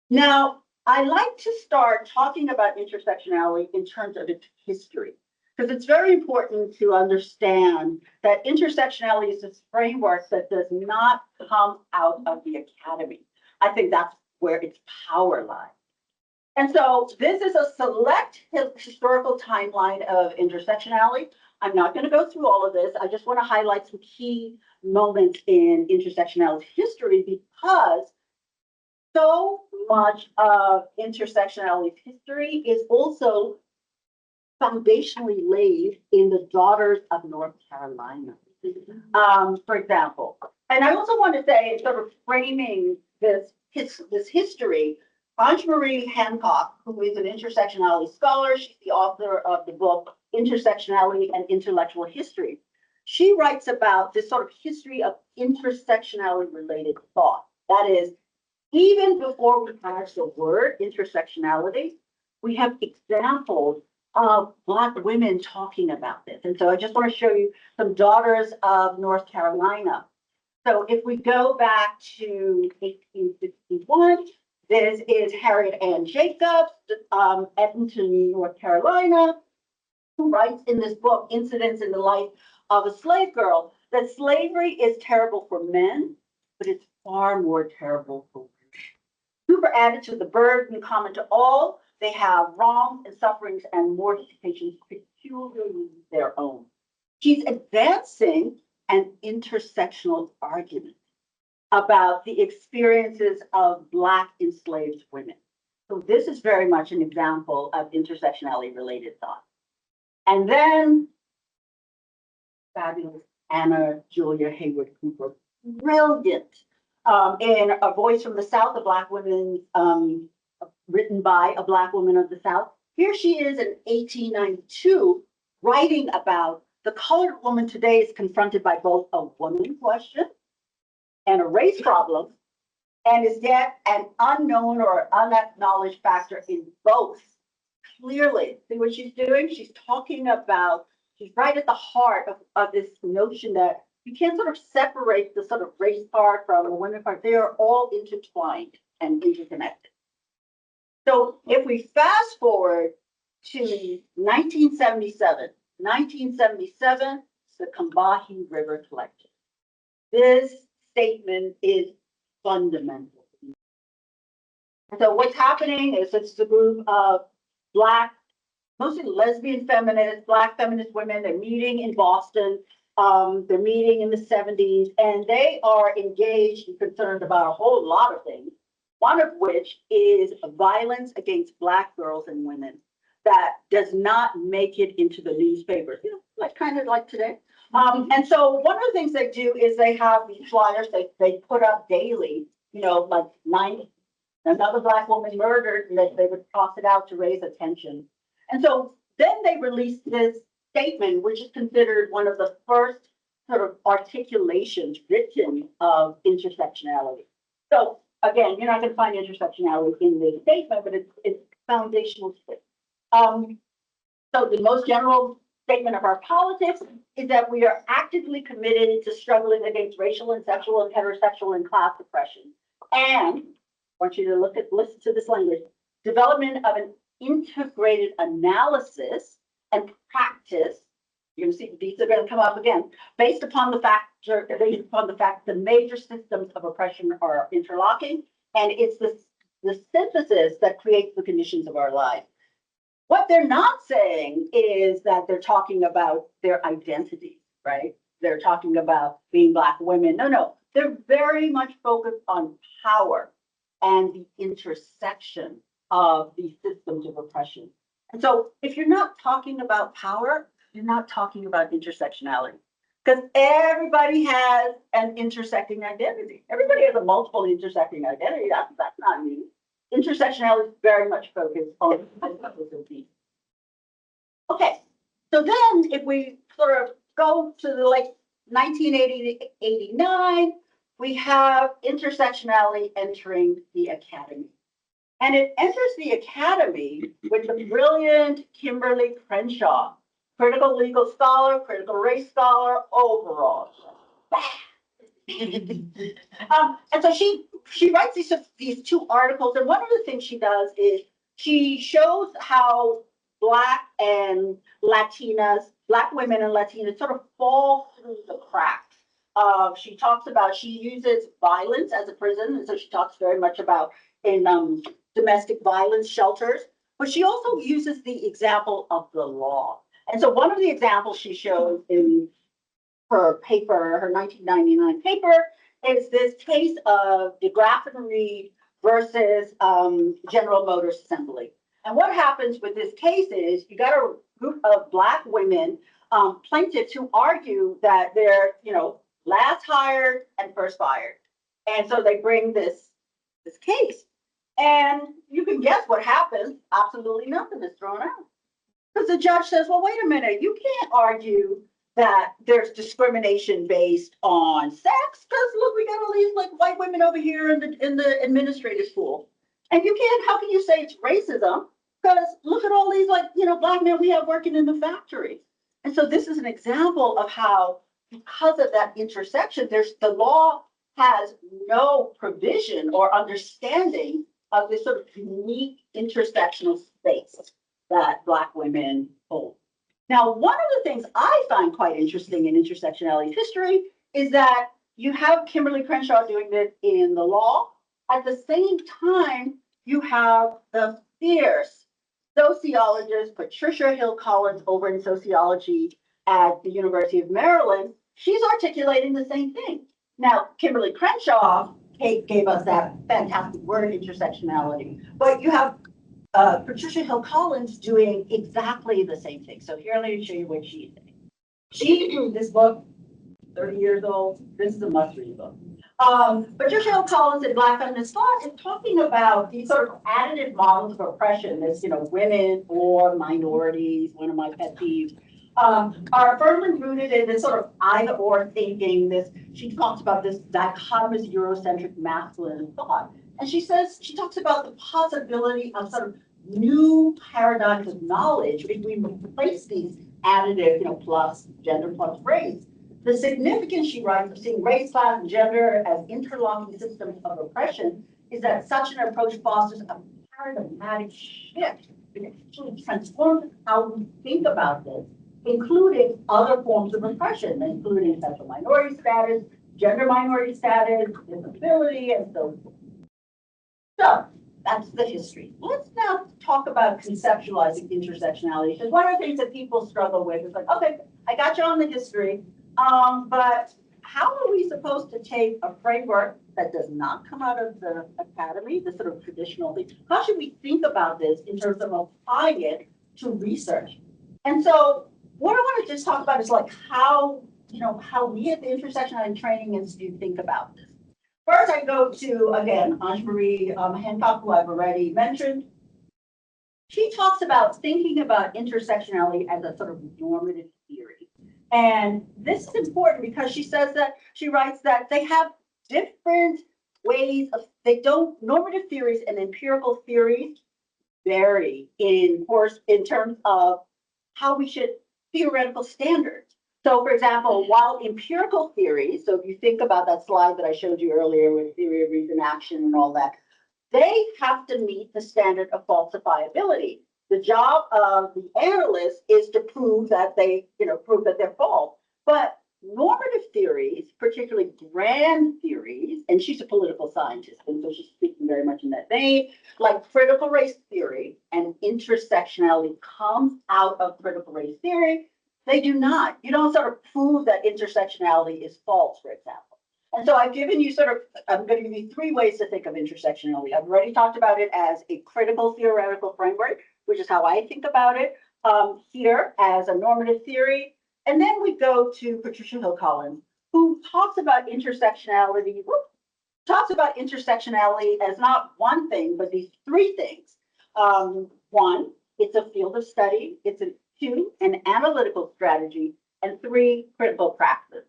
Now, I like to start talking about intersectionality in terms of its history, because it's very important to understand that intersectionality is this framework that does not come out of the academy. I think that's where its power lies. And so this is a select historical timeline of intersectionality. I'm not going to go through all of this. I just want to highlight some key moments in intersectionality history, because so much of intersectionality history is also foundationally laid in the Daughters of North Carolina. For example, and I also want to say, sort of framing this history, Ange Marie Hancock, who is an intersectionality scholar, she's the author of the book Intersectionality and Intellectual History. She writes about this sort of history of intersectionality related thought. That is, even before we have the word intersectionality, we have examples of Black women talking about this. And so I just want to show you some Daughters of North Carolina. So if we go back to 1861, this is Harriet Ann Jacobs, Evanston, North Carolina, who writes in this book, Incidents in the Life of a Slave Girl, that slavery is terrible for men, but it's far more terrible for women. Super added to the burden common to all, they have wrongs and sufferings and mortifications peculiarly their own. She's advancing an intersectional argument about the experiences of Black enslaved women. So this is very much an example of intersectionality related thought. And then fabulous Anna Julia Hayward Cooper, brilliant. In A Voice from the South, a Black woman, written by a Black woman of the South. Here she is in 1892, writing about the colored woman today is confronted by both a woman question and a race problem, and is yet an unknown or unacknowledged factor in both. Clearly, see what she's doing? She's talking about, she's right at the heart of this notion that you can't sort of separate the sort of race part from the women part. They are all intertwined and interconnected. So if we fast forward to 1977, the Combahee River Collective. This statement is fundamental. So what's happening is it's a group of Black, mostly lesbian feminists, Black feminist women. They're meeting in Boston. They're meeting in the 70s, and they are engaged and concerned about a whole lot of things. One of which is violence against Black girls and women that does not make it into the newspapers, like kind of like today. And so one of the things they do is they have these flyers they put up daily, like another Black woman murdered, and they would toss it out to raise attention. And so then they released this statement, which is considered one of the first sort of articulations written of intersectionality. So again, you're not going to find intersectionality in this statement, but it's foundational. So the most general statement of our politics is that we are actively committed to struggling against racial and sexual and heterosexual and class oppression. And I want you to listen to this language: development of an integrated analysis and practice. You're going to see these are going to come up again, based upon the fact the major systems of oppression are interlocking, and it's the synthesis that creates the conditions of our life. What they're not saying is that they're talking about their identity, right? They're talking about being Black women. No, they're very much focused on power and the intersection of these systems of oppression. And so if you're not talking about power, you're not talking about intersectionality, because everybody has an intersecting identity. Everybody has a multiple intersecting identity. That's not new. Intersectionality is very much focused on these. Okay, so then if we sort of go to the 1980 to 89, we have intersectionality entering the academy. And it enters the academy with the brilliant Kimberly Crenshaw, critical legal scholar, critical race scholar, overall. And so she she writes these two articles, and one of the things she does is she shows how Black and Latinas, Black women and Latinas sort of fall through the cracks. She talks about, she uses violence as a prison, and so she talks very much about in domestic violence shelters, but she also uses the example of the law. And so one of the examples she shows in her paper, her 1999 paper, is this case of DeGraff and Reed versus General Motors Assembly. And what happens with this case is you got a group of Black women plaintiffs who argue that they're, last hired and first fired. And so they bring this case. And you can guess what happens. Absolutely nothing is thrown out. Because the judge says, well, wait a minute, you can't argue that there's discrimination based on sex, because look, we got all these like white women over here in the administrative school. And you can't, how can you say it's racism? Because look at all these Black men we have working in the factory. And so this is an example of how, because of that intersection, the law has no provision or understanding of this sort of unique intersectional space that Black women hold. Now, one of the things I find quite interesting in intersectionality history is that you have Kimberly Crenshaw doing this in the law. At the same time, you have the fierce sociologist Patricia Hill Collins over in sociology at the University of Maryland. She's articulating the same thing. Now, Kimberly Crenshaw gave us that fantastic word, intersectionality, but you have Patricia Hill Collins doing exactly the same thing. So here, let me show you what she's saying. She wrote this book, 30 years old. This is a must-read book. Patricia Hill Collins in Black Feminist Thought is talking about these sort of additive models of oppression, this, women or minorities, one of my pet peeves, are firmly rooted in this sort of either-or thinking. She talks about this dichotomous Eurocentric masculine thought. And she talks about the possibility of sort of new paradigms of knowledge if we replace these additive, plus gender plus race. The significance, she writes, of seeing race, class, and gender as interlocking systems of oppression is that such an approach fosters a paradigmatic shift. It actually transforms how we think about this, including other forms of oppression, including sexual minority status, gender minority status, disability, and so forth. So that's the history. Let's now talk about conceptualizing intersectionality, because one of the things that people struggle with is like, okay, I got you on the history, but how are we supposed to take a framework that does not come out of the academy, the sort of traditional thing? How should we think about this in terms of applying it to research? And so what I want to just talk about is like how we at the Intersectionality Training Institute think about this. First, I go to, again, Ange-Marie Hancock, who I've already mentioned. She talks about thinking about intersectionality as a sort of normative theory. And this is important because she writes that they have different ways of, normative theories and empirical theories vary in terms of how we should, theoretical standards. So, for example, while empirical theories, so if you think about that slide that I showed you earlier with theory of reason, action, and all that, they have to meet the standard of falsifiability. The job of the analyst is to prove that they're false. But normative theories, particularly grand theories, and she's a political scientist, and so she's speaking very much in that vein, like critical race theory and intersectionality comes out of critical race theory. They do not. You don't sort of prove that intersectionality is false, for example. And so I've given you I'm going to give you three ways to think of intersectionality. I've already talked about it as a critical theoretical framework, which is how I think about it, here as a normative theory. And then we go to Patricia Hill Collins, who talks about intersectionality as not one thing, but these three things. One, it's a field of study. Two, an analytical strategy, and three, critical practice.